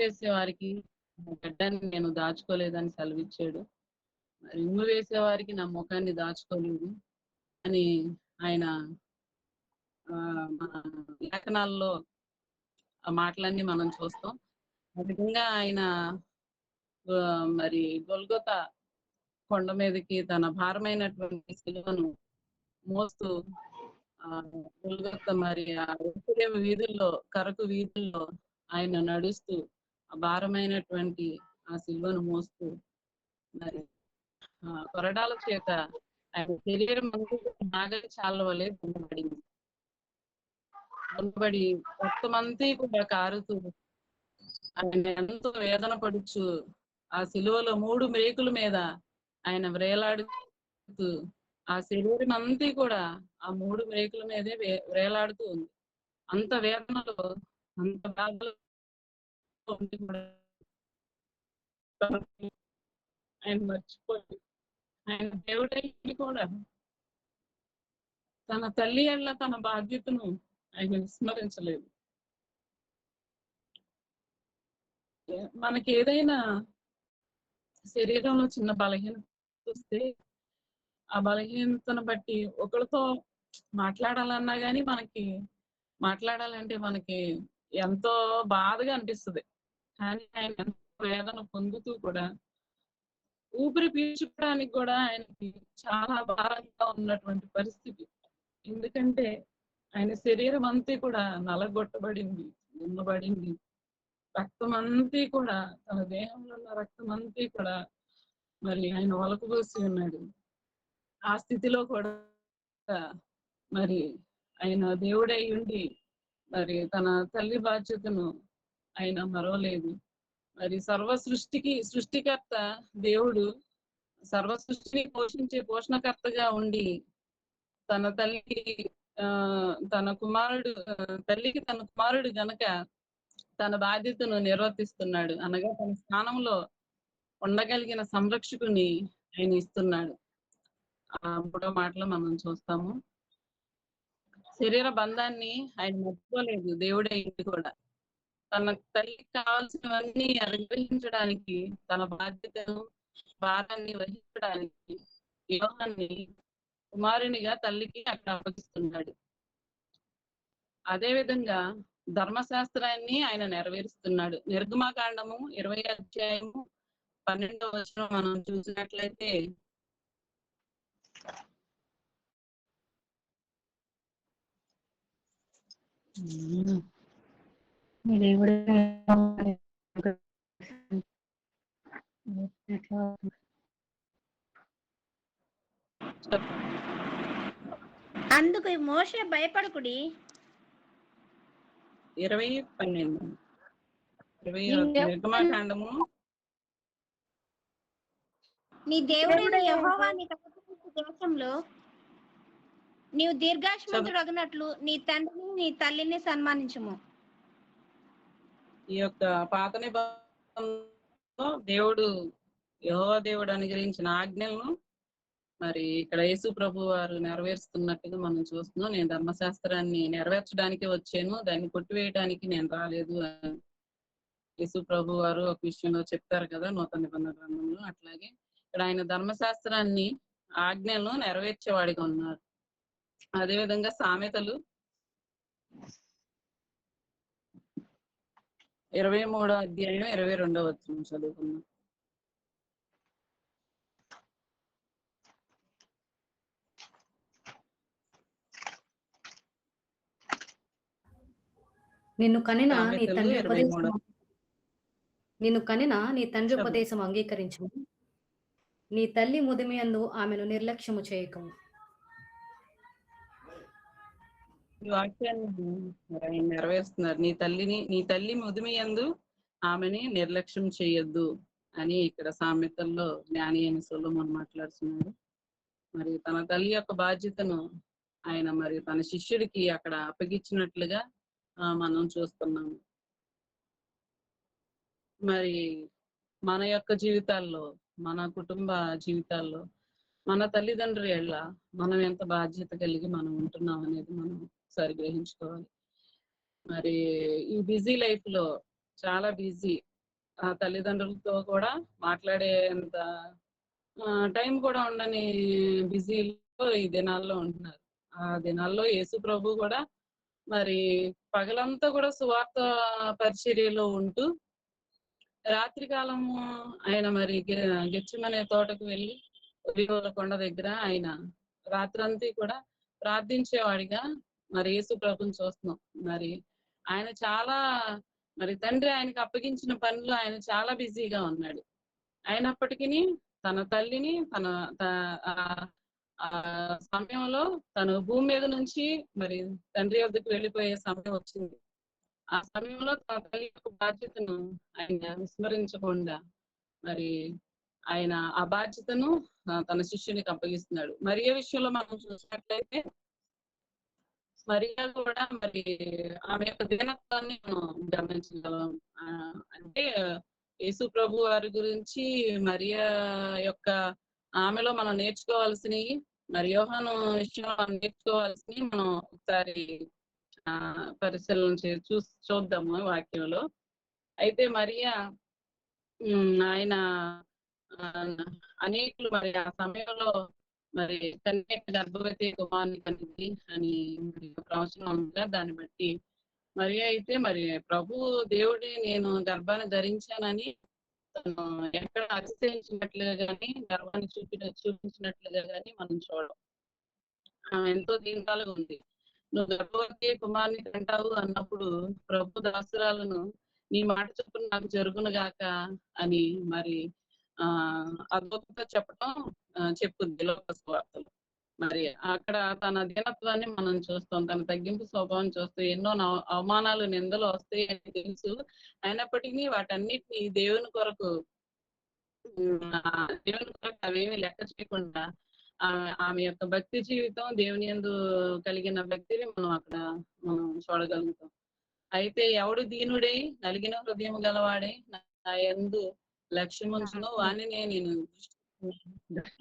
వేసే వారికి గడ్డాన్ని నేను దాచుకోలేదని సెలవిచ్చాడు. మరి ఉమ్మి వేసే వారికి నా ముఖాన్ని దాచుకోలేదు అని ఆయన మన లేఖనాల్లో ఆ మాటలన్నీ మనం చూస్తాం. ఆ విధంగా ఆయన మరి గొల్గొతా కొండ మీదకి తన భారమైనటువంటి సిలువను మోస్తూ గొల్గొతా మరి ఆ యెరూషలేము వీధుల్లో, కరకు వీధుల్లో ఆయన నడుస్తూ ఆ భారమైనటువంటి ఆ సిలువను మోస్తూ మరి కొరడాల చేత ఆయన శరీరం అంతా నాగలి చాళ్ళ వలె దున్నబడి రక్తమంతా కూడా కారుతూ ఆయన ఎంతో వేదన పడుచు ఆ సిలువలో 3 మేకుల మీద ఆయన వ్రేలాడుతూ ఆ శరీరం అంతా కూడా ఆ 3 మేకుల మీదే వ్రేలాడుతూ ఉంది. అంత వేదనలో, అంత బాధలో ఉండి కూడా ఆయన మర్చిపోయి ఆయన దేవుడై కూడా తన తల్లి యెడల తన బాధ్యతను ఆయన విస్మరించలేదు. మనకి ఏదైనా శరీరంలో చిన్న బలహీనత వస్తే ఆ బలహీనతను బట్టి ఒకరితో మాట్లాడాలన్నా గానీ మాట్లాడాలంటే మనకి ఎంతో బాధగా అనిపిస్తది. కానీ ఆయన ఎంతో వేదన పొందుతూ కూడా ఊపిరి పీల్చుకోవడానికి కూడా ఆయనకి చాలా భారంగా ఉన్నటువంటి పరిస్థితి. ఎందుకంటే ఆయన శరీరం అంతా కూడా నలగొట్టబడింది, దున్నబడింది. రక్తం అంతా కూడా తన దేహంలో ఉన్న రక్తం అంతా కూడా మరి ఆయన ఒలకబోసి ఉన్నాడు. ఆ స్థితిలో కూడా మరి ఆయన దేవుడై ఉండి మరి తన తల్లి బాధ్యతను ఆయన మరవలేదు. మరి సృష్టికర్త దేవుడు సర్వ సృష్టిని పోషించే పోషణకర్తగా ఉండి తన తల్లికి తల్లికి తన కుమారుడు గనక తన బాధ్యతను నిర్వర్తిస్తున్నాడు. అనగా తన స్థానంలో ఉండగలిగిన సంరక్షకుని ఆయన ఇస్తున్నాడు. ఆ 3వ మాటలో మనం చూస్తాము. శరీర బంధాన్ని ఆయన మర్చిపోలేదు దేవుడైంది కూడా. తన తల్లికి కావాల్సినవన్నీ అనుగ్రహించడానికి తన బాధ్యతను, భారాన్ని వహించడానికి యోహాన్ని కుమారునిగా తల్లికి అక్కడ అప్పగిస్తున్నాడు. అదే విధంగా ధర్మశాస్త్రాన్ని ఆయన నెరవేరుస్తున్నాడు. నిర్గమకాండము 20వ అధ్యాయము 12వ వచనం మనం చూసినట్లయితే అందుకు మోషే భయపడకుడి 20:12 నిర్గమకాండము నీ దేవుడైన యెహోవా నీకు అనుగ్రహించు దేశంలో నీవు దీర్ఘాయుష్మంతుడగునట్లు నీ తండ్రిని నీ తల్లిని సన్మానించుము. ఈ యొక్క పాత నిబంధనలో దేవుడు యెహోవా దేవుడు అనుగ్రహించిన ఆజ్ఞలను మరి ఇక్కడ యేసు ప్రభు వారు నెరవేరుస్తున్నట్టుగా మనం చూస్తున్నాం. నేను ధర్మశాస్త్రాన్ని నెరవేర్చడానికి వచ్చాను, దాన్ని కొట్టివేయడానికి నేను రాలేదు అని యేసు ప్రభు వారు ఒక విషయంలో చెప్తారు కదా నూతన నిబంధన గ్రంథంలో. అట్లాగే ఇక్కడ ఆయన ధర్మశాస్త్రాన్ని ఆజ్ఞలను నెరవేర్చేవాడిగా ఉన్నారు. అదేవిధంగా సామెతలు 23వ అధ్యాయం 22వ వచనం చదువుకున్నాం. నిన్ను కనిన నీ తండ్రి చెప్పండి. ఉపదేశం అంగీకరించు. నీ తల్లి ముదిమియందు ఆమెను నిర్లక్ష్యము చేయకము. ఈ వాక్యాన్ని మరి ఆయన నెరవేరుస్తున్నారు. నీ తల్లి ముదిమియందు ఆమెని నిర్లక్ష్యం చేయొద్దు అని ఇక్కడ సామెతల్లో జ్ఞాని అయిన సొలొమోను మాట్లాడుతున్నాడు. మరి తన తల్లి యొక్క బాధ్యతను ఆయన మరి తన శిష్యుడికి అక్కడ అప్పగించినట్లుగా మనం చూస్తున్నాము. మరి మన యొక్క జీవితాల్లో, మన కుటుంబ జీవితాల్లో మన తల్లిదండ్రుల ఎడల మనం ఎంత బాధ్యత కలిగి మనం ఉంటున్నాం అనేది మనం ఒకసారి గ్రహించుకోవాలి. మరి ఈ బిజీ లైఫ్ లో చాలా బిజీ. ఆ తల్లిదండ్రులతో కూడా మాట్లాడేంత టైం కూడా ఉండని బిజీలో ఈ దినాల్లో ఉంటున్నారు. ఆ దినాల్లో యేసు ప్రభు కూడా మరి పగలంతా కూడా సువార్త పరిచర్యలో ఉంటూ, రాత్రి కాలము ఆయన మరి గెత్సేమనే తోటకు వెళ్ళి ఒలీవల కొండ దగ్గర ఆయన రాత్రంతా కూడా ప్రార్థించేవాడిగా మరి యేసు ప్రభుని చూస్తున్నాం. మరి ఆయన చాలా మరి తండ్రి ఆయనకు అప్పగించిన పనిలో ఆయన చాలా బిజీగా ఉన్నాడు. అయినప్పటికీ తన తల్లిని తన సమయంలో తను భూమి మీద నుంచి మరి తండ్రి వద్దకు వెళ్ళిపోయే సమయం వచ్చింది. ఆ సమయంలో తన తల్లి యొక్క బాధ్యతను ఆయన విస్మరించకుండా మరి ఆయన ఆ బాధ్యతను తన శిష్యునికి అప్పగిస్తున్నాడు. మరియ విషయంలో మనం చూసినట్లయితే మరియా కూడా మరి ఆమె యొక్క దీనత్వాన్ని మనం గమనించగలం. అంటే యేసు ప్రభు వారి గురించి మరియా యొక్క ఆమెలో మనం నేర్చుకోవాల్సినవి, మరి యోహాను విషయంలో మనం నేర్చుకోవాల్సినవి మనం ఒకసారి పరిశీలన చూద్దాము వాక్యంలో. అయితే మరియా ఆయన అనేకులు మరి ఆ సమయంలో మరి కన్య గర్భవతి కుమారుని కనింది అని మరి ప్రవచనం ఉందిగా, దాన్ని బట్టి మరి అయితే మరి ప్రభు దేవుడి నేను గర్భాన్ని ధరించానని తను ఎక్కడ అతిశయించినట్లుగా కానీ గర్భాన్ని చూపించినట్లుగా కానీ మనం చూడం. ఎంతో దీనికాలుగా ఉంది. నువ్వు గర్భవతి కుమారుని కంటావు అన్నప్పుడు ప్రభు దాసురాలను నీ మాట చొప్పున నాకు జరుగును గాక అని మరి అద్భుతంగా చెప్పడం చెప్పుద్ది లోక సువార్తలు. మరి అక్కడ తన దీనత్వాన్ని మనం చూస్తాం, తన తగ్గింపు స్వభావం చూస్తూ ఎన్నో అవమానాలు నిందలు వస్తాయి అని తెలుసు. అయినప్పటికీ వాటన్నిటిని దేవుని కొరకు అవేమి లెక్క చేయకుండా ఆమె యొక్క భక్తి జీవితం, దేవుని యందు కలిగిన భక్తిని మనం చూడగలుగుతాం. అయితే ఎవడు దీనుడై నలిగిన హృదయం గలవాడై నా యందు లక్ష్యముంచును వాణ్ణి నేను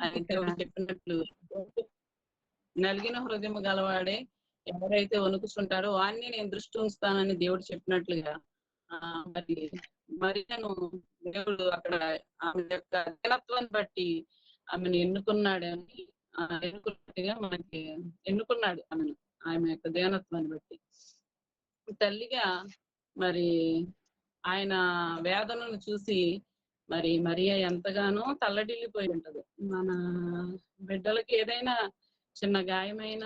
ఆయన దేవుడు చెప్పినట్లు నలిగిన హృదయం గలవాడే ఎవరైతే వణుకుతుంటాడో వాణ్ణి నేను దృష్టి ఉంచుతానని దేవుడు చెప్పినట్లుగా మరి దేవుడు అక్కడ ఆమె యొక్క దీనత్వాన్ని బట్టి ఆమెను ఎన్నుకున్నట్టుగా మనకి ఎన్నుకున్నాడు ఆమె యొక్క దీనత్వాన్ని బట్టి. తల్లిగా మరి ఆయన వేదనను చూసి మరి మరియా ఎంతగానో తల్లడిల్లిపోయి ఉంటది. మన బిడ్డలకి ఏదైనా చిన్న గాయమైన,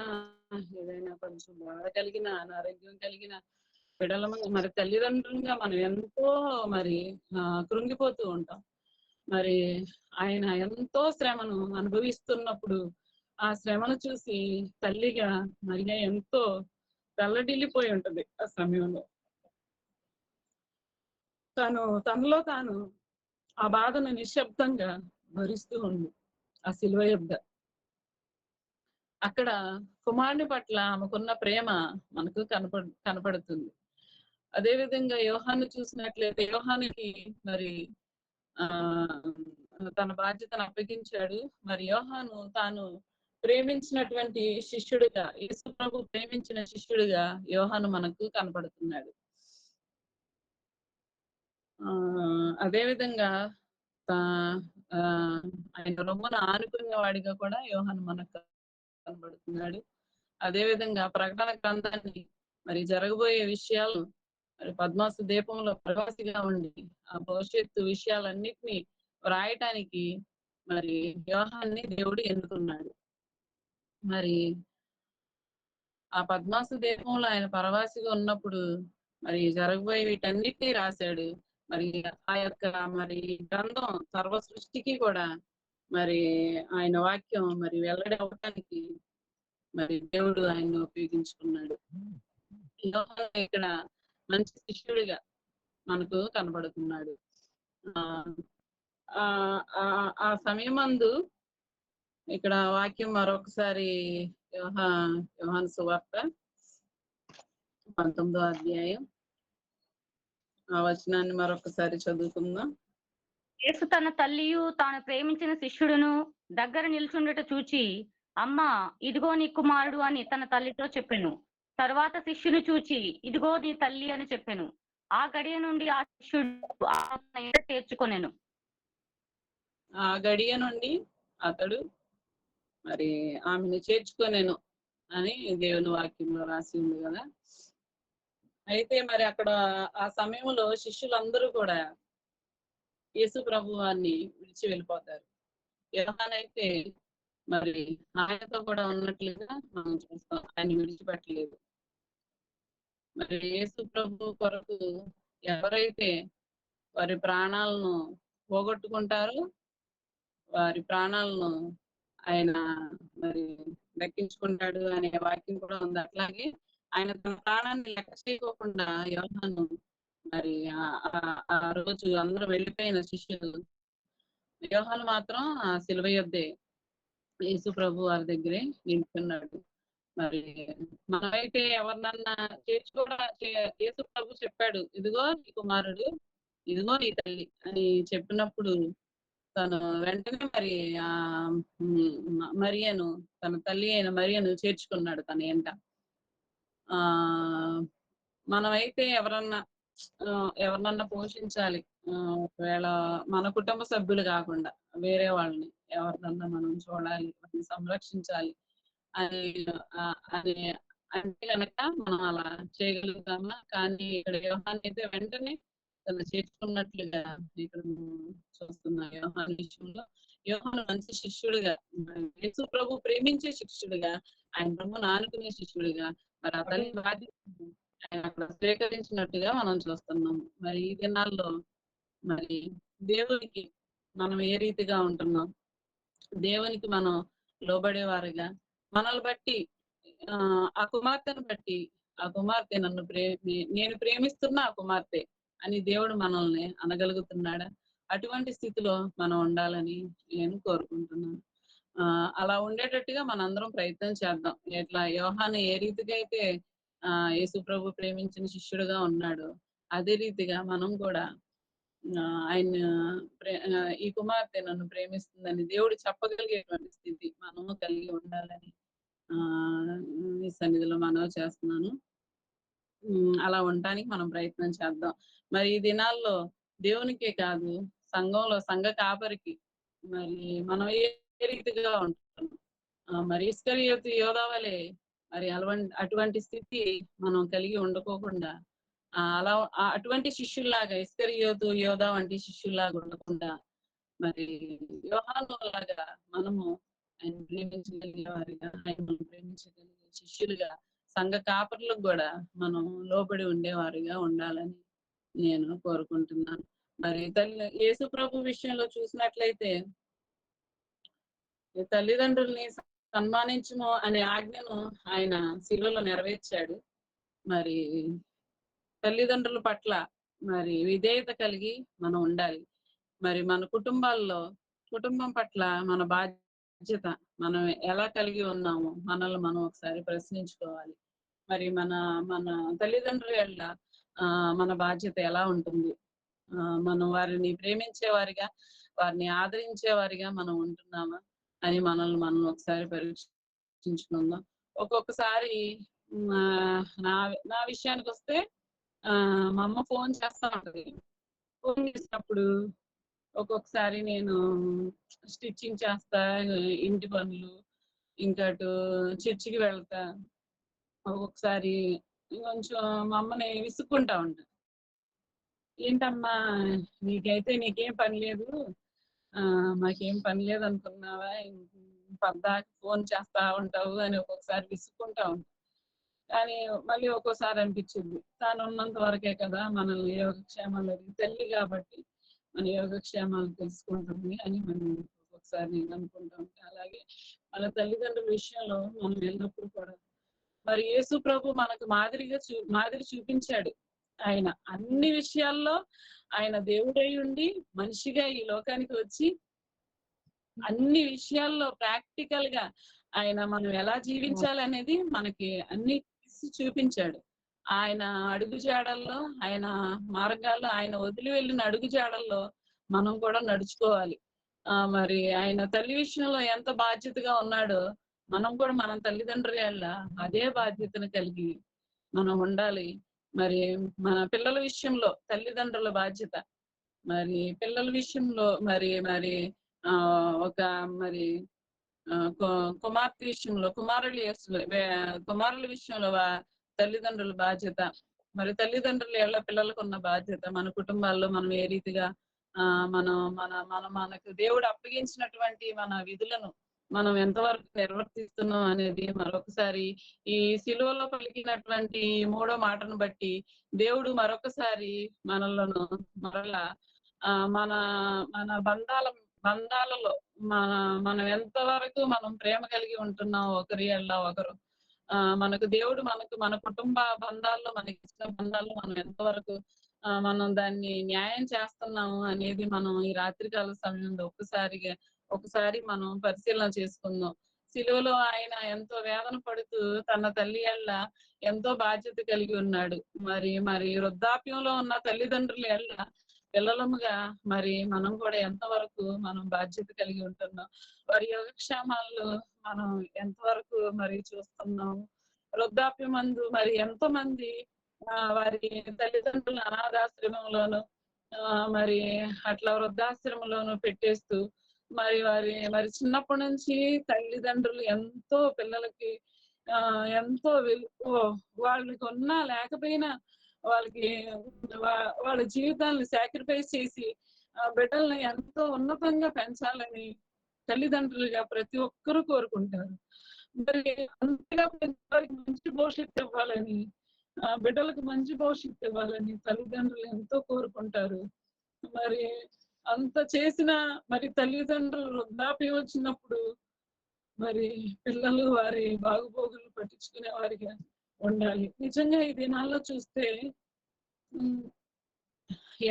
ఏదైనా కొంచెం బాధ కలిగిన, అనారోగ్యం కలిగిన బిడ్డల మరి తల్లిదండ్రులుగా మనం ఎంతో మరి కృంగిపోతూ ఉంటాం. మరి ఆయన ఎంతో శ్రమను అనుభవిస్తున్నప్పుడు ఆ శ్రమను చూసి తల్లిగా మరియా ఎంతో తల్లడిల్లిపోయి ఉంటది. ఆ సమయంలో తనలో తాను ఆ బాధను నిశ్శబ్దంగా భరిస్తూ ఉంది. ఆ శిలువ యొద్ద అక్కడ కుమారుని పట్ల ఆమెకున్న ప్రేమ మనకు కనపడుతుంది. అదే విధంగా యోహాను చూసినట్లయితే యోహానుకి మరి తన బాధ్యతను అప్పగించాడు. మరి యోహాను తాను ప్రేమించినటువంటి శిష్యుడిగా, యేసు ప్రభు ప్రేమించిన శిష్యుడిగా యోహాను మనకు కనపడుతున్నాడు. అదే విధంగా ఆయన రొమ్మున ఆనుకునే వాడిగా కూడా యోహాను మనకు కనబడుతున్నాడు. అదే విధంగా ప్రకటన గ్రంథాన్ని మరి జరగబోయే విషయాలు మరి పద్మాసు దీపంలో ప్రవాసిగా ఉండి ఆ భవిష్యత్తు విషయాలన్నిటినీ వ్రాయటానికి మరి యోహాన్ని దేవుడు ఎన్నుకున్నాడు. మరి ఆ పద్మాసు దీపంలో ఆయన పరవాసిగా ఉన్నప్పుడు మరి జరగబోయే వీటన్నిటినీ రాశాడు. మరి ఆ యొక్క మరి గ్రంథం సర్వ సృష్టికి కూడా మరి ఆయన వాక్యం మరి వెల్లడి అవ్వటానికి మరి దేవుడు ఆయన్ని ఉపయోగించుకున్నాడు. ఇక్కడ మంచి శిష్యుడిగా మనకు కనబడుతున్నాడు. ఆ సమయమందు ఇక్కడ వాక్యం మరొకసారి యోహాను సువార్త 19వ అధ్యాయం ఆ వచనాన్ని మరొకసారి చదువుకుందాం. యేసు తన తల్లియు తాను ప్రేమించిన శిష్యుడును దగ్గర నిల్చుండట చూచి, అమ్మా ఇదిగో నీ కుమారుడు అని తన తల్లితో చెప్పెను. తరువాత శిష్యుని చూచి, ఇదిగో నీ తల్లి అని చెప్పెను. ఆ గడియ నుండి ఆ శిష్యుడు తన ఇంట చేర్చుకొనెను. ఆ గడియ నుండి అతడు మరి ఆమెను చేర్చుకొనెను అని దేవుని వాక్యంలో రాసి ఉంది కదా. అయితే మరి అక్కడ ఆ సమయంలో శిష్యులందరూ కూడా యేసు ప్రభు వారిని విడిచి వెళ్ళిపోతారు. యోహానైతే మరి ఆయనతో కూడా ఉన్నట్లుగా మనం చూస్తాం, ఆయన విడిచిపెట్టలేదు. మరి యేసు ప్రభు కొరకు ఎవరైతే వారి ప్రాణాలను పోగొట్టుకుంటారో వారి ప్రాణాలను ఆయన మరి దక్కించుకుంటాడు అనే వాక్యం కూడా ఉంది. అట్లాగే ఆయన తన ప్రాణాన్ని లెక్క చేయకోకుండా యోహాను మరి ఆ రోజు అందరూ వెళ్ళిపోయిన శిష్యులు, యోహాను మాత్రం ఆ సిలువ యొద్దే యేసు ప్రభు వారి దగ్గరే నింపుకున్నాడు. మరి మనమైతే ఎవరినన్నా యేసు ప్రభు చెప్పాడు, ఇదిగో నీ కుమారుడు, ఇదిగో నీ తల్లి అని చెప్పినప్పుడు తను వెంటనే మరి ఆ మరియను, తన తల్లి అయిన మరియను చేర్చుకున్నాడు తన ఎంట. ఆ మనమైతే ఎవరినన్నా పోషించాలి, ఒకవేళ మన కుటుంబ సభ్యులు కాకుండా వేరే వాళ్ళని ఎవరినన్నా మనం చూడాలి, వాటిని సంరక్షించాలి అని అని అంటే కనుక మనం అలా చేయగలుగుతామా? కానీ ఇక్కడ యోహాను అయితే వెంటనే తను చేర్చుకున్నట్లుగా ఇక్కడ చూస్తున్నాం. యోహాను విషయంలో యోహాను మంచి శిష్యుడిగా, యేసు ప్రభు ప్రేమించే శిష్యుడిగా, ఆయన ప్రభు ఆనుకునే శిష్యుడిగా మరి ఆ తల్లి బాధ్యత ఆయన అక్కడ స్వీకరించినట్టుగా మనం చూస్తున్నాం. మరి ఈ దినాల్లో మరి దేవునికి మనం ఏ రీతిగా ఉంటున్నాం, దేవునికి మనం లోబడేవారుగా, మనల్ని బట్టి ఆ కుమార్తెను బట్టి, ఆ కుమార్తె నేను ప్రేమిస్తున్న ఆ కుమార్తె అని దేవుడు మనల్ని అనగలుగుతున్నాడా? అటువంటి స్థితిలో మనం ఉండాలని నేను కోరుకుంటున్నాను. అలా ఉండేటట్టుగా మనందరం ప్రయత్నం చేద్దాం. ఇట్లా యోహాను ఏ రీతిగా అయితే యేసు ప్రభు ప్రేమించిన శిష్యుడుగా ఉన్నాడో అదే రీతిగా మనం కూడా ఆయన ఈ కుమార్తె నన్ను ప్రేమిస్తుందని దేవుడు చెప్పగలిగేటువంటి స్థితి మనము కలిగి ఉండాలని ఈ సన్నిధిలో మనవి చేస్తున్నాను. అలా ఉండటానికి మనం ప్రయత్నం చేద్దాం. మరి ఈ దినాల్లో దేవునికే కాదు, సంఘంలో సంఘ కాపరికి మరి మనం ఏ రీతిగా ఉంటున్నాం, మరి ఇస్కరియోతు యోధా వలె మరి అటువంటి స్థితి మనం కలిగి ఉండకోకుండా అలా అటువంటి శిష్యుల్లాగా, ఇస్కరియోతు యోధా వంటి శిష్యుల్లాగా ఉండకుండా మరి యోహాను లాగా మనము ఆయన ప్రేమించగలిగే వారిగా, ఆయన ప్రేమించగలిగే శిష్యులుగా, సంఘ కాపరులకు కూడా మనం లోబడి ఉండేవారిగా ఉండాలని నేను కోరుకుంటున్నాను. మరి యేసు ప్రభు విషయంలో చూసినట్లయితే తల్లిదండ్రుల్ని సన్మానించుము అనే ఆజ్ఞను ఆయన శిలువలో నెరవేర్చాడు. మరి తల్లిదండ్రుల పట్ల మరి విధేయత కలిగి మనం ఉండాలి. మరి మన కుటుంబం పట్ల మన బాధ్యత మనం ఎలా కలిగి ఉన్నామో మనల్ని మనం ఒకసారి ప్రశ్నించుకోవాలి. మరి మన తల్లిదండ్రుల ఎడల మన బాధ్యత ఎలా ఉంటుంది? మనం వారిని ప్రేమించేవారిగా, వారిని ఆదరించేవారిగా మనం ఉంటున్నామా అని మనల్ని మనం ఒకసారి పరీక్షించుకుందాం. ఒక్కొక్కసారి నా విషయానికి వస్తే మా అమ్మ ఫోన్ చేస్తా ఉంటది. ఫోన్ చేసినప్పుడు ఒక్కొక్కసారి నేను స్టిచ్చింగ్ చేస్తా, ఇంటి పనులు, ఇంకా అటు చర్చికి వెళ్తా. ఒక్కొక్కసారి కొంచెం మా అమ్మని విసుక్కుంటా ఉంటా. ఏంటమ్మా నీకేం పని లేదు, మాకేం పని లేదు అనుకున్నావా, పద్దాకి ఫోన్ చేస్తా ఉంటావు అని ఒక్కొక్కసారి విసుక్కుంటా ఉంటా. కానీ మళ్ళీ ఒక్కోసారి అనిపించింది, తాను ఉన్నంత వరకే కదా మనల్ని యోగక్షేమాలు తల్లి కాబట్టి మన యోగక్షేమాలు తెలుసుకుంటుంది అని మనం ఒక్కొక్కసారి నేను అనుకుంటా ఉంటా. అలాగే మన తల్లిదండ్రుల విషయంలో మనం వెళ్ళినప్పుడు కూడా మరి యేసు ప్రభు మనకు మాదిరి చూపించాడు. ఆయన అన్ని విషయాల్లో ఆయన దేవుడై ఉండి మనిషిగా ఈ లోకానికి వచ్చి అన్ని విషయాల్లో ప్రాక్టికల్ గా ఆయన మనం ఎలా జీవించాలి అనేది మనకి అన్ని చూపించాడు. ఆయన అడుగుజాడల్లో, ఆయన మార్గాల్లో, ఆయన వదిలి వెళ్ళిన అడుగుజాడల్లో మనం కూడా నడుచుకోవాలి. మరి ఆయన తల్లి విషయంలో ఎంత బాధ్యతగా ఉన్నాడో మనం కూడా మన తల్లిదండ్రుల అదే బాధ్యతను కలిగి మనం ఉండాలి. మరి మన పిల్లల విషయంలో తల్లిదండ్రుల బాధ్యత. మరి పిల్లల విషయంలో మరి మరి ఒక మరి కుమార్తె విషయంలో కుమారుల విషయంలో తల్లిదండ్రుల బాధ్యత. మరి తల్లిదండ్రులు ఎలా పిల్లలకు ఉన్న బాధ్యత. మన కుటుంబాల్లో మనం ఏ రీతిగా మనం మనకు దేవుడు అప్పగించినటువంటి మన విధులను మనం ఎంతవరకు నిర్వర్తిస్తున్నాం అనేది మరొకసారి ఈ సిలువలో పలికినటువంటి 3వ మాటను బట్టి దేవుడు మరొకసారి మనలను మరలా మన మన బంధాలలో మనం ఎంతవరకు మనం ప్రేమ కలిగి ఉంటున్నాం ఒకరి ఎడల ఒకరు. మనకు దేవుడు మన కుటుంబ బంధాల్లో, మనకి ఇచ్చిన బంధాల్లో మనం ఎంతవరకు మనం దాన్ని న్యాయం చేస్తున్నాము అనేది మనం ఈ రాత్రికాల సమయంలో ఒకసారి మనం పరిశీలన చేసుకుందాం. సిలువలో ఆయన ఎంతో వేదన పడుతూ తన తల్లి ఎడల ఎంతో బాధ్యత కలిగి ఉన్నాడు. మరి వృద్ధాప్యంలో ఉన్న తల్లిదండ్రుల ఎడల పిల్లలముగా మరి మనం కూడా ఎంతవరకు మనం బాధ్యత కలిగి ఉంటున్నాం. వారి యోగక్షేమాలు మనం ఎంతవరకు మరి చూస్తున్నాము. వృద్ధాప్యమందు మరి ఎంతో మంది వారి తల్లిదండ్రుల అనాథాశ్రమంలోను మరి అట్లా వృద్ధాశ్రమంలోను పెట్టేస్తూ మరి చిన్నప్పటి నుంచి తల్లిదండ్రులు ఎంతో పిల్లలకి ఎంతో వాళ్ళకి ఉన్నా లేకపోయినా వాళ్ళకి వాళ్ళ జీవితాలను సాక్రిఫైస్ చేసి బిడ్డల్ని ఎంతో ఉన్నతంగా పెంచాలని తల్లిదండ్రులుగా ప్రతి ఒక్కరూ కోరుకుంటారు. మరి అంతగా వారికి మంచి భవిష్యత్తు ఇవ్వాలని, బిడ్డలకు మంచి భవిష్యత్తు ఇవ్వాలని తల్లిదండ్రులు ఎంతో కోరుకుంటారు. మరి అంత చేసిన మరి తల్లిదండ్రులు వృద్ధాప్యం వచ్చినప్పుడు మరి పిల్లలు వారి బాగుబోగులు పట్టించుకునే వారిగా ఉండాలి. నిజంగా ఈ దినాల్లో చూస్తే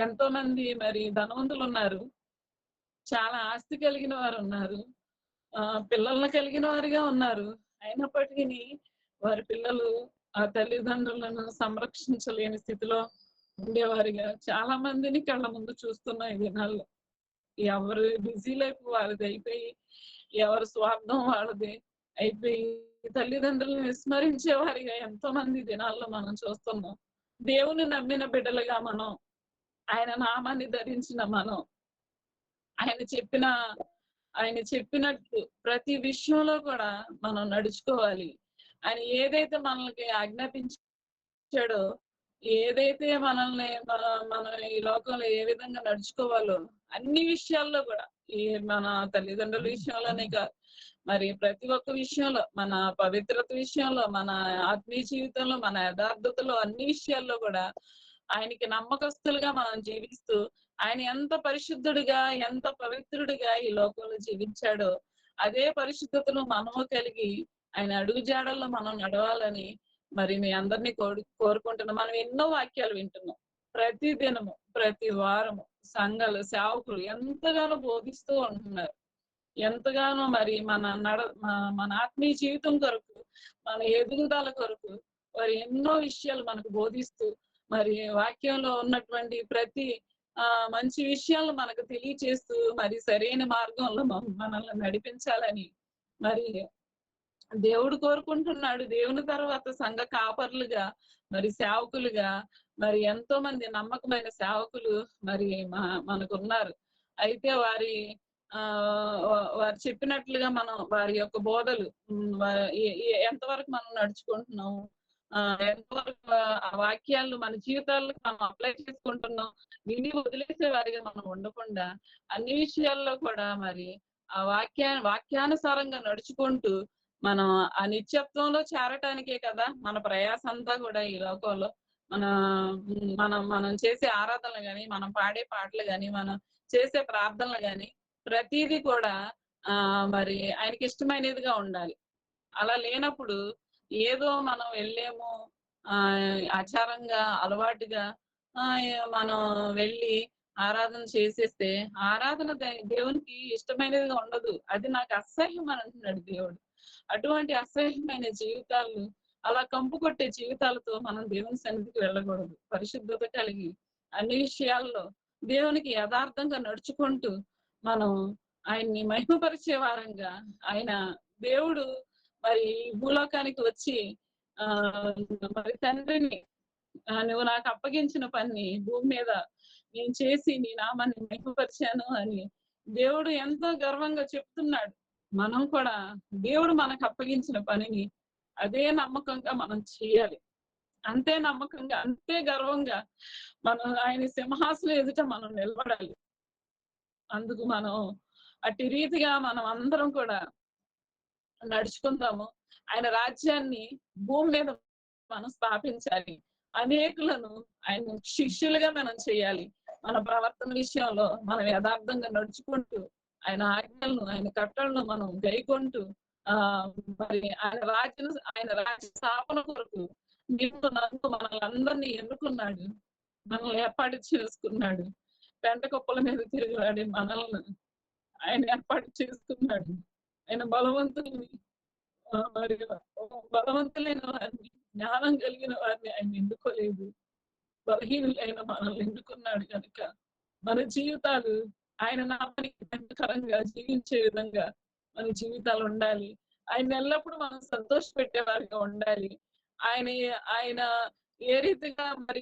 ఎంతో మంది మరి ధనవంతులు ఉన్నారు, చాలా ఆస్తి కలిగిన వారు ఉన్నారు, పిల్లలను కలిగిన వారిగా ఉన్నారు. అయినప్పటికీ వారి పిల్లలు ఆ తల్లిదండ్రులను సంరక్షించలేని స్థితిలో ఉండేవారిగా చాలా మందిని కళ్ళ ముందు చూస్తున్నా ఈ దినాల్లో. ఎవరు బిజీ లైఫ్ వాళ్ళది అయిపోయి, ఎవరి స్వార్థం వాళ్ళది అయిపోయి తల్లిదండ్రులను విస్మరించే వారిగా ఎంతో మంది దినాల్లో మనం చూస్తున్నాం. దేవుని నమ్మిన బిడ్డలుగా మనం, ఆయన నామాన్ని ధరించిన మనం, ఆయన చెప్పినట్టు ప్రతి విషయంలో కూడా మనం నడుచుకోవాలి. ఆయన ఏదైతే మనల్ని ఆజ్ఞాపించాడో, ఏదైతే మనల్ని మన ఈ లోకంలో ఏ విధంగా నడుచుకోవాలో అన్ని విషయాల్లో కూడా, ఈ మన తల్లిదండ్రుల విషయంలోనే కాదు, మరి ప్రతి ఒక్క విషయంలో, మన పవిత్రత విషయంలో, మన ఆత్మీయ జీవితంలో, మన యథార్థతలో, అన్ని విషయాల్లో కూడా ఆయనకి నమ్మకస్తులుగా మనం జీవిస్తూ, ఆయన ఎంత పరిశుద్ధుడిగా ఎంత పవిత్రుడిగా ఈ లోకంలో జీవించాడో అదే పరిశుద్ధతను మనము కలిగి ఆయన అడుగుజాడల్లో మనం నడవాలని మరి మీ అందరినీ కోరుకుంటున్నాం. మనం ఎన్నో వాక్యాలు వింటున్నాం. ప్రతి దినము, ప్రతి వారము సంఘాలు, సేవకులు ఎంతగానో బోధిస్తూ ఉంటున్నారు. ఎంతగానో మరి మన ఆత్మీయ జీవితం కొరకు, మన ఎదుగుదల కొరకు వారు ఎన్నో విషయాలు మనకు బోధిస్తూ, మరి వాక్యంలో ఉన్నటువంటి ప్రతి మంచి విషయాలు మనకు తెలియచేస్తూ మరి సరైన మార్గంలో మనల్ని నడిపించాలని మరి దేవుడు కోరుకుంటున్నాడు. దేవుని తర్వాత సంఘ కాపర్లుగా, మరి సేవకులుగా, మరి ఎంతో మంది నమ్మకమైన సేవకులు మరి మనకున్నారు. అయితే వారు చెప్పినట్లుగా మనం వారి యొక్క బోధలు ఎంతవరకు మనం నడుచుకుంటున్నాం, ఎంతవరకు ఆ వాక్యాలను మన జీవితాల్లో మనం అప్లై చేసుకుంటున్నాం, విని వదిలేసే వారిగా మనం ఉండకుండా అన్ని విషయాల్లో కూడా మరి ఆ వాక్యానుసారంగా నడుచుకుంటూ మనం ఆ నిత్యత్వంలో చేరటానికే కదా మన ప్రయాస అంతా కూడా. ఈ లోకంలో మనం చేసే ఆరాధనలు గాని, మనం పాడే పాటలు గాని, మనం చేసే ప్రార్థనలు గాని ప్రతిదీ కూడా మరి ఆయనకి ఇష్టమైనదిగా ఉండాలి. అలా లేనప్పుడు ఏదో మనం వెళ్ళేమో ఆచారంగా, అలవాటుగా మనం వెళ్ళి ఆరాధన చేసేస్తే ఆరాధన దేవునికి ఇష్టమైనదిగా ఉండదు. అది నాకు అసహ్యం అని అంటున్నాడు దేవుడు. అటువంటి అసహ్యమైన జీవితాలు, అలా కంపు కొట్టే జీవితాలతో మనం దేవుని సన్నిధికి వెళ్ళకూడదు. పరిశుద్ధత కలిగి అన్ని విషయాల్లో దేవునికి యథార్థంగా నడుచుకుంటూ మనం ఆయన్ని మహిమపరిచే వారంగా, దేవుడు మరి భూలోకానికి వచ్చి మరి తండ్రిని నువ్వు నాకు అప్పగించిన పని భూమి మీద నేను చేసి నీ నామాన్ని మహిమపరిచాను అని దేవుడు ఎంతో గర్వంగా చెప్తున్నాడు. మనం కూడా దేవుడు మనకు అప్పగించిన పనిని అదే నమ్మకంగా మనం చేయాలి. అంతే నమ్మకంగా, అంతే గర్వంగా మనం ఆయన సింహాసనం ఎదుట మనం నిలబడాలి. అందుకు మనం అట్టి రీతిగా మనం అందరం కూడా నడుచుకుందాము. ఆయన రాజ్యాన్ని భూమి మీద మనం స్థాపించాలి. అనేకులను ఆయన శిష్యులుగా మనం చేయాలి. మన ప్రవర్తన విషయంలో మనం యథార్థంగా నడుచుకుంటూ ఆయన ఆజ్ఞలను, ఆయన కట్టలను మనం గైకొంటూ మరి ఆయన రాజ్య స్థాపన కొరకు నిన్ను నన్ను మనల్ని అందరినీ ఎన్నుకున్నాడు. మనల్ని ఏర్పాటు చేసుకున్నాడు. పెంట కుప్పల మీద తిరిగాడు మనల్ని ఆయన ఏర్పాటు చేసుకున్నాడు. ఆయన బలవంతుల్ని మరి బలవంతులైన వారిని, జ్ఞానం కలిగిన వారిని ఆయన ఎన్నుకోలేదు. బలహీనులైన మనల్ని ఎన్నుకున్నాడు కనుక మన జీవితాలు ఆయన నామానికి వెంటకరంగా జీవించే విధంగా మన జీవితాలు ఉండాలి. ఆయన ఎల్లప్పుడూ మనం సంతోష పెట్టేవారిగా ఉండాలి. ఆయన ఆయన ఏ రీతిగా మరి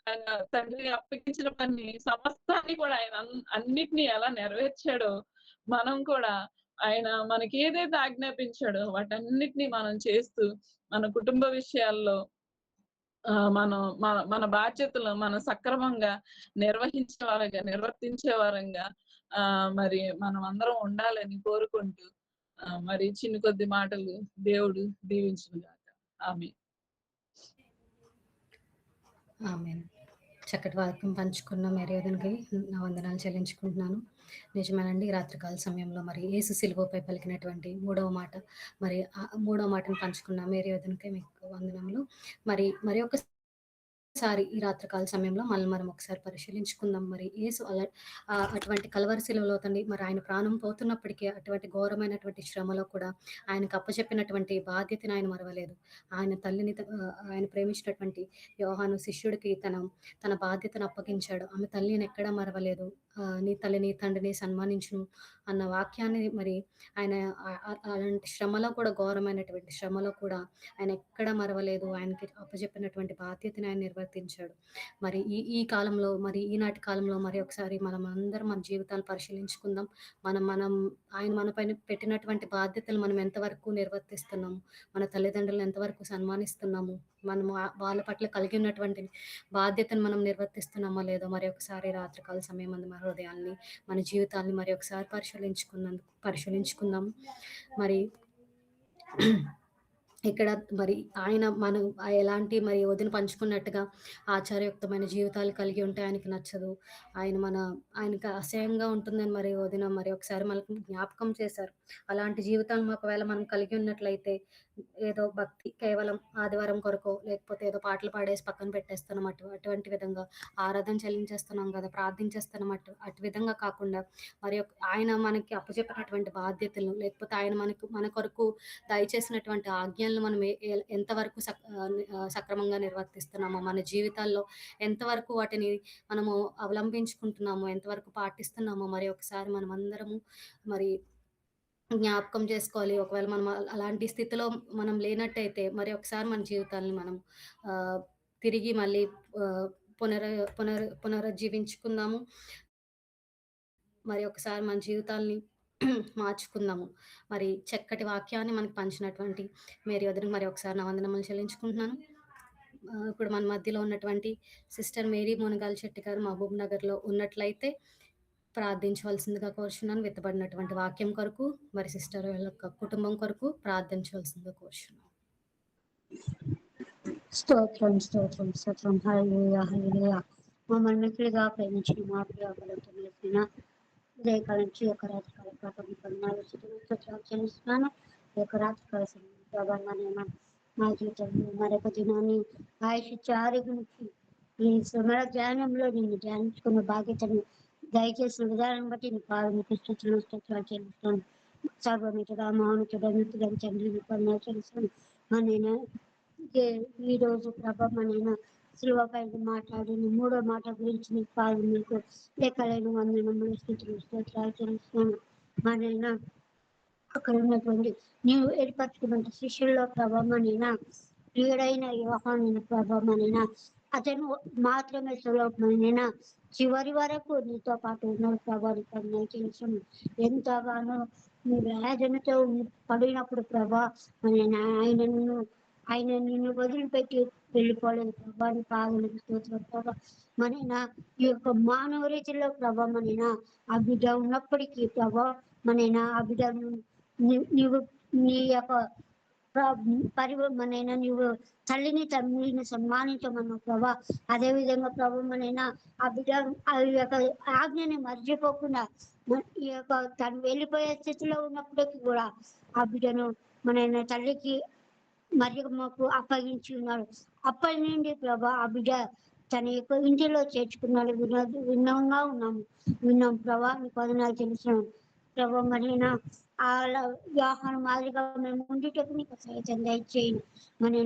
ఆయన తండ్రి అప్పగించిన పని సమస్తాన్ని కూడా ఆయన అన్నిటినీ ఎలా నెరవేర్చాడో మనం కూడా ఆయన మనకి ఏదైతే ఆజ్ఞాపించాడో వాటన్నిటిని మనం చేస్తూ మన కుటుంబ విషయాల్లో మనం మన బాధ్యతలు మనం సక్రమంగా నిర్వర్తించే వారంగా మరి మనం అందరం ఉండాలని కోరుకుంటూ మరి చిన్న కొద్ది మాటలు దేవుడు దీవించును గాక. ఆమేన్. ఆమేన్. చక్కటి వాక్యం పంచుకున్న మేరీవదనకి నా వందనాలు చెల్లించుకుంటున్నాను. నిజమేనండి, రాత్రికాల సమయంలో మరి యేసు సిలువపై పలికినటువంటి మూడవ మాట, మరి మూడవ మాటను పంచుకున్న మేరీవదనకి మీకు వందనములు. మరి ఒకసారి ఈ రాత్రికాల సమయంలో మనం ఒకసారి పరిశీలించుకుందాం. మరి యేసు అటువంటి కల్వరి శిలువలో తండ్రి మరి ఆయన ప్రాణం పోతున్నప్పటికీ అటువంటి ఘోరమైనటువంటి శ్రమలో కూడా ఆయనకు అప్పచెప్పినటువంటి బాధ్యతను ఆయన మరవలేదు. ఆయన తల్లిని ఆయన ప్రేమించినటువంటి యోహాను శిష్యుడికి తన బాధ్యతను అప్పగించాడు. ఆమె తల్లిని ఎక్కడా మరవలేదు. నీ తల్లిని తండ్రిని సన్మానించును అన్న వాక్యాన్ని మరి ఆయన అలాంటి శ్రమలో కూడా, ఘోరమైనటువంటి శ్రమలో కూడా ఆయన ఎక్కడ మరవలేదు. ఆయనకి అప్పచెప్పినటువంటి బాధ్యతని ఆయన నిర్వర్తించాడు. మరి ఈ కాలంలో, మరి ఈనాటి కాలంలో మరి ఒకసారి మనం అందరం మన జీవితాలు పరిశీలించుకుందాం. మనం ఆయన మన పైన పెట్టినటువంటి బాధ్యతలు మనం ఎంతవరకు నిర్వర్తిస్తున్నాము, మన తల్లిదండ్రులను ఎంతవరకు సన్మానిస్తున్నాము, మనం వాళ్ళ పట్ల కలిగి ఉన్నటువంటి బాధ్యతను మనం నిర్వర్తిస్తున్నామో లేదో మరి ఒకసారి రాత్రికాల సమయం అందు మన హృదయాల్ని, మన జీవితాన్ని మరి ఒకసారి పరిశీలించుకుందాం. మరి ఇక్కడ మరి ఆయన మనం ఎలాంటి మరి వదిన పంచుకున్నట్టుగా ఆచారయుక్తమైన జీవితాలు కలిగి ఉంటే ఆయనకి నచ్చదు. ఆయనకి అసహ్యంగా ఉంటుందని మరి వదిన మరి ఒకసారి మనకు జ్ఞాపకం చేశారు. అలాంటి జీవితాలను ఒకవేళ మనం కలిగి ఉన్నట్లయితే ఏదో భక్తి కేవలం ఆదివారం కొరకో, లేకపోతే ఏదో పాటలు పాడేసి పక్కన పెట్టేస్తున్నాం, అటువంటి విధంగా ఆరాధన చెల్లించేస్తున్నాం కదా, ప్రార్థించేస్తున్నాం, అటు విధంగా కాకుండా మరి ఆయన మనకి అప్పచెప్పినటువంటి బాధ్యతలు, లేకపోతే ఆయన మన కొరకు దయచేసినటువంటి ఆజ్ఞలను మనం ఎంతవరకు సక్రమంగా నిర్వర్తిస్తున్నామో, మన జీవితాల్లో ఎంతవరకు వాటిని మనము అవలంబించుకుంటున్నామో, ఎంతవరకు పాటిస్తున్నామో మరి ఒకసారి మనం అందరము మరి జ్ఞాపకం చేసుకోవాలి. ఒకవేళ మనం అలాంటి స్థితిలో మనం లేనట్టయితే మరి ఒకసారి మన జీవితాన్ని మనం తిరిగి మళ్ళీ పునరుజ్జీవించుకుందాము. మరి ఒకసారి మన జీవితాల్ని మార్చుకుందాము. మరి చక్కటి వాక్యాన్ని మనకు పంచినటువంటి మేరీ వదినకి మరి ఒకసారి నా వందనములు చెల్లించుకుంటున్నాను. ఇప్పుడు మన మధ్యలో ఉన్నటువంటి సిస్టర్ మేరీ మునగాల శెట్టి గారు మహబూబ్ నగర్లో ఉన్నట్లయితే ప్రార్థించవలసిందిగా కోరుచున్నాను. విత్తబడినటువంటి వాక్యం కొరకు, మరి సిస్టర్ యొక్క కుటుంబం కొరకు ప్రార్థించవలసిందిగా కోరుచున్నాను. స్తోత్రం. హల్లెలూయా. మమ్మల్ని మిక్కిలిగా ప్రేమించిన మా ప్రియ బలమైన ఉదయకాలం నుంచి ఒక రాత్రికాల ప్రార్థన చెల్లిస్తున్నాను. ఈ యొక్క రాత్రికాల సమయంలో మా జీవితంలో మరొక దినాన్ని ఆయుషిచ్చే ఆరోగ్యానికి ఈ సమర ధ్యానంలో నేను ధ్యానించుకున్న బాధ్యతను దయచేసిన విధానం బట్టి నీ పాదములకు స్తోత్రాలు చెల్లిస్తాను. సర్వమితుడా, మౌనతుడా, మిత్రుడ తండ్రి చెల్లిస్తాను. మనైనా ఈ రోజు ప్రభావమైన శిలువపై మాట్లాడిన మూడో మాట గురించి నీకు పాదములకు లెక్కలేని వందనములు స్తోత్రాలు చెల్లిస్తున్నాను. మనైనా అక్కడ ఉన్నటువంటి నీవు ఏర్పరచుకున్న శిష్యుల్లో ప్రభావమైన ప్రియుడైన యోహాను ప్రభావమైన అతను మాత్రమే సులభమైన చివరి వరకు నీతో పాటు ఉన్నాడు ప్రభా. తెలుసు ఎంతగానో నీ వేదనతో పడినప్పుడు ప్రభా ఆయన నిన్ను వదిలిపెట్టి వెళ్ళిపోలేదు ప్రభా. నీ పాదలకు స్తోత్రం ప్రభా. మనైనా ఈ యొక్క మానవ రీతిలో ప్రభా మనైనా ఆ బిడ్డ ఉన్నప్పటికీ ప్రభా మనైనా ఆ బిడ్డ నీవు నీ యొక్క మనైనా నీవు తల్లిని తండ్రిని సన్మానించమన్నావు ప్రభా. అదే విధంగా ప్రభు మనైనా ఆ బిడ్డ ఆ యొక్క ఆజ్ఞని మర్చిపోకుండా ఈ యొక్క తను వెళ్ళిపోయే స్థితిలో ఉన్నప్పటికీ కూడా ఆ బిడ్డను మనైనా తల్లికి మరియమ్మకు అప్పగించి ఉన్నాడు. అప్పటి నుండి ప్రభా ఆ బిడ్డ తన యొక్క ఇంటిలో చేర్చుకున్నాడు. విన్నాం ప్రభా. నీకు వదనాలు తెలుసు ప్రభా. మనైనా యోహాను మాదిరిగా మేము ఉండుటకు నీకు సహాయం దయచేయండి.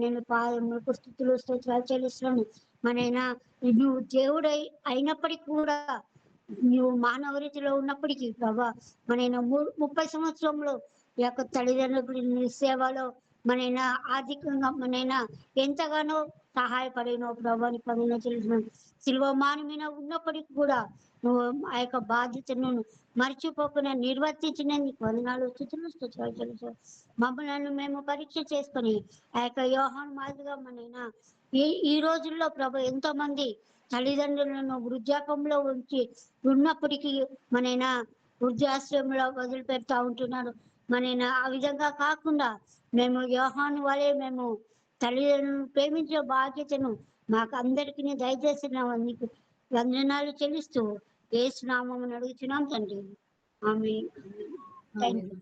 నేను పాదములకు స్తుతులు స్తోత్రాలు చెల్లిస్తున్నాను. మనైనా నువ్వు దేవుడై అయినప్పటికీ కూడా నువ్వు మానవ రీతిలో ఉన్నప్పటికీ ప్రభా మనైనా 30 సంవత్సరంలో ఈ యొక్క తల్లిదండ్రుల సేవలో మనైనా ఆర్థికంగా మనైనా ఎంతగానో సహాయపడిన ప్రభాని పనులు తెలుసు. శిలువ మానమైన ఉన్నప్పటికీ కూడా నువ్వు ఆ యొక్క బాధ్యతను మర్చిపోకుండా నిర్వర్తించిన నీకు వందనాలు స్తుతులు తెలుసు. మమ్మల్ని మేము పరీక్ష చేసుకొని ఆ యొక్క యోహాను మాదిరిగా మనైనా ఈ రోజుల్లో ప్రభు ఎంతో మంది తల్లిదండ్రులను వృద్ధాపంలో ఉంచి ఉన్నప్పటికీ మనైనా వృద్ధాశ్రమంలో వదిలిపెడతా ఉంటున్నారు. మనైనా ఆ విధంగా కాకుండా మేము యోహాను వలె మేము తల్లిదండ్రులను ప్రేమించే బాధ్యతను మాకు అందరికీ దయచేసిన నీకు వందనాలు చెల్లిస్తూ యేసు నామమున అడుగుతున్నాం తండ్రి. ఆమేన్. థాంక్యూ.